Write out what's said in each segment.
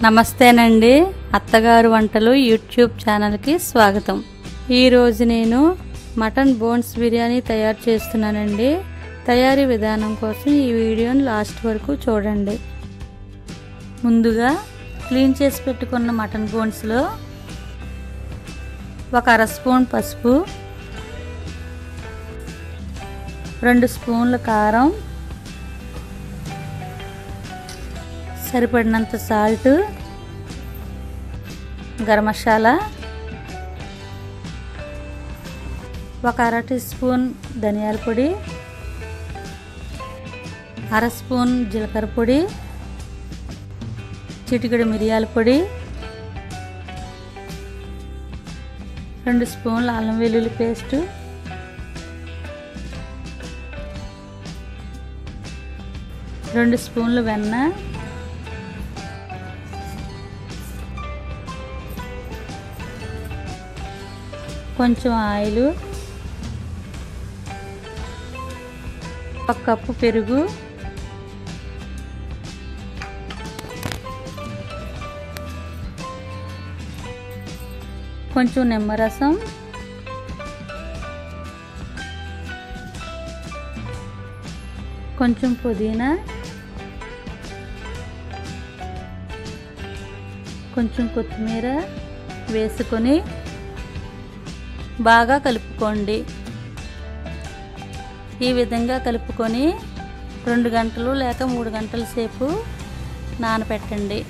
నమస్తేనండి, అత్తగారు వంటలు యూట్యూబ్ ఛానల్కి స్వాగతం. ఈరోజు నేను మటన్ బోన్స్ బిర్యానీ తయారు చేస్తున్నానండి. తయారీ విధానం కోసం ఈ వీడియోని లాస్ట్ వరకు చూడండి. ముందుగా క్లీన్ చేసి పెట్టుకున్న మటన్ బోన్స్లో ఒక అర స్పూన్ పసుపు, 2 స్పూన్ల కారం, సరిపడినంత సాల్ట్, గరం మసాలా, ఒక అర టీ స్పూన్ ధనియాల పొడి, అర స్పూన్ జీలకర్ర పొడి, చిటికెడు మిరియాల పొడి, 2 స్పూన్ల అల్లం వెల్లుల్లి పేస్టు, 2 స్పూన్ల వెన్న, కొంచెం ఆయిల్, 1 కప్పు పెరుగు, కొంచెం నిమ్మరసం, కొంచెం పుదీనా, కొంచెం కొత్తిమీర వేసుకొని బాగా కలుపుకోండి. ఈ విధంగా కలుపుకొని 2 గంటలు లేక 3 గంటల సేపు నానబెట్టండి.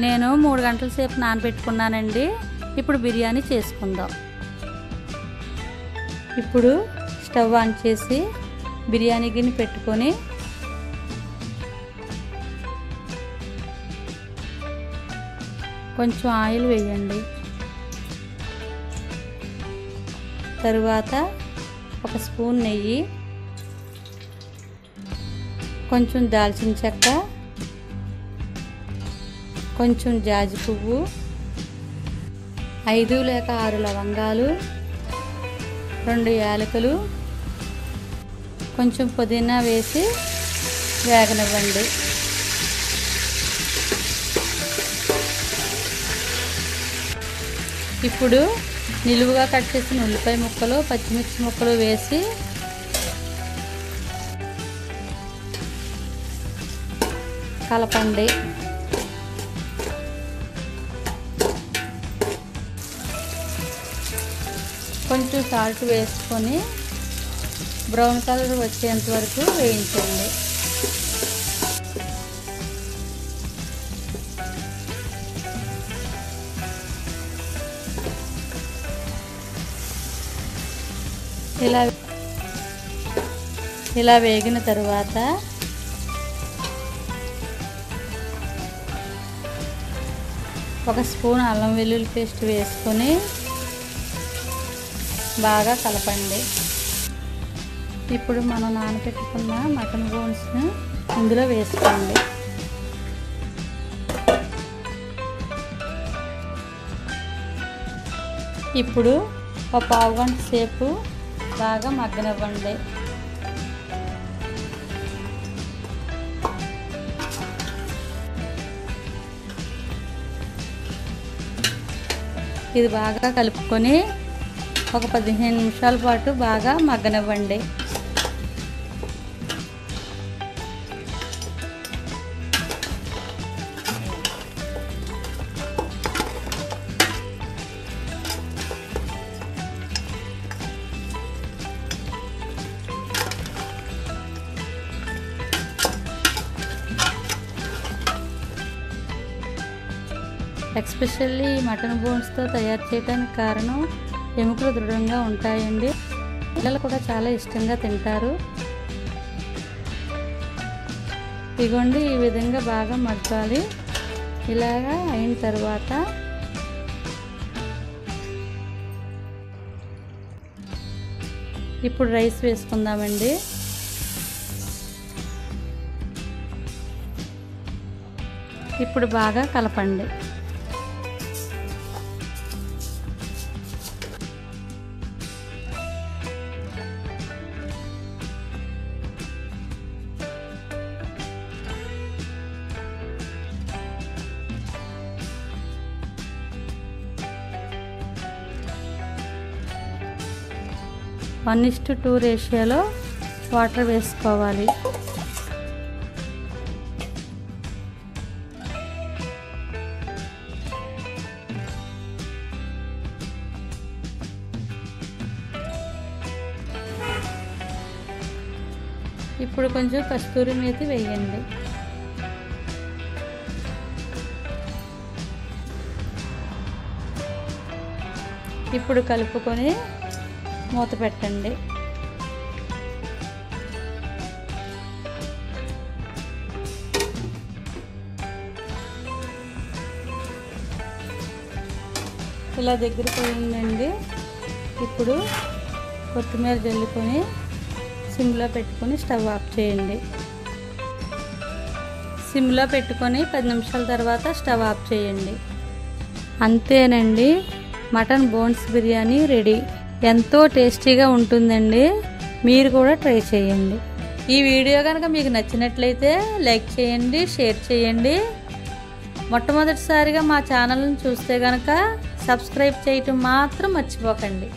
నేను 3 గంటల సేపు నానబెట్టుకున్నానండి. ఇప్పుడు బిర్యానీ చేసుకుందాం. ఇప్పుడు స్టవ్ ఆన్ చేసి బిర్యానీ గిన్నె పెట్టుకొని కొంచెం ఆయిల్ వేయండి. తరువాత 1 స్పూన్ నెయ్యి, కొంచెం దాల్చిన చెక్క, కొంచెం జాజి పువ్వు, 5 లేక 6 లవంగాలు, 2 యాలకులు, కొంచెం పుదీనా వేసి వేగనివ్వండి. ఇప్పుడు నిలువుగా కట్ చేసిన ఉల్లిపాయ ముక్కలు, పచ్చిమిర్చి ముక్కలు వేసి కలపండి. కొంచెం సాల్ట్ వేసుకొని బ్రౌన్ కలర్ వచ్చేంత వరకు వేయించండి. ఇలా వేగిన తరువాత ఒక స్పూన్ అల్లం వెల్లుల్లి పేస్ట్ వేసుకొని బాగా కలపండి. ఇప్పుడు మనం నానబెట్టుకున్న మటన్ బోన్స్ని ఇందులో వేసుకోండి. ఇప్పుడు ఒక పావు గంట సేపు బాగా మగ్గనివ్వండి. ఇది బాగా కలుపుకొని ఒక 15 నిమిషాల పాటు బాగా మగ్గనివ్వండి. ఎస్పెషల్లీ మటన్ బోన్స్తో తయారు చేయడానికి కారణం ఎముకలు దృఢంగా ఉంటాయండి. పిల్లలు కూడా చాలా ఇష్టంగా తింటారు. ఇగోండి, ఈ విధంగా బాగా మగ్గాలి. ఇలాగా అయిన తర్వాత ఇప్పుడు రైస్ వేసుకుందామండి. ఇప్పుడు బాగా కలపండి. వన్ ఇస్ టు 2 రేషియోలో వాటర్ వేసుకోవాలి. ఇప్పుడు కొంచెం కస్తూరి మేతి వేయండి. ఇప్పుడు కలుపుకొని మూత పెట్టండి. ఇలా దగ్గర పోయిందండి. ఇప్పుడు కొత్తిమీర జల్లుకొని సిమ్లో పెట్టుకొని స్టవ్ ఆఫ్ చేయండి. సిమ్లో పెట్టుకొని 10 నిమిషాల తర్వాత స్టవ్ ఆఫ్ చేయండి. అంతేనండి, మటన్ బోన్స్ బిర్యానీ రెడీ. ఎంతో టేస్టీగా ఉంటుందండి. మీరు కూడా ట్రై చేయండి. ఈ వీడియో కనుక మీకు నచ్చినట్లయితే లైక్ చేయండి, షేర్ చేయండి. మొట్టమొదటిసారిగా మా ఛానల్ని చూస్తే కనుక సబ్స్క్రైబ్ చేయటం మాత్రం మర్చిపోకండి.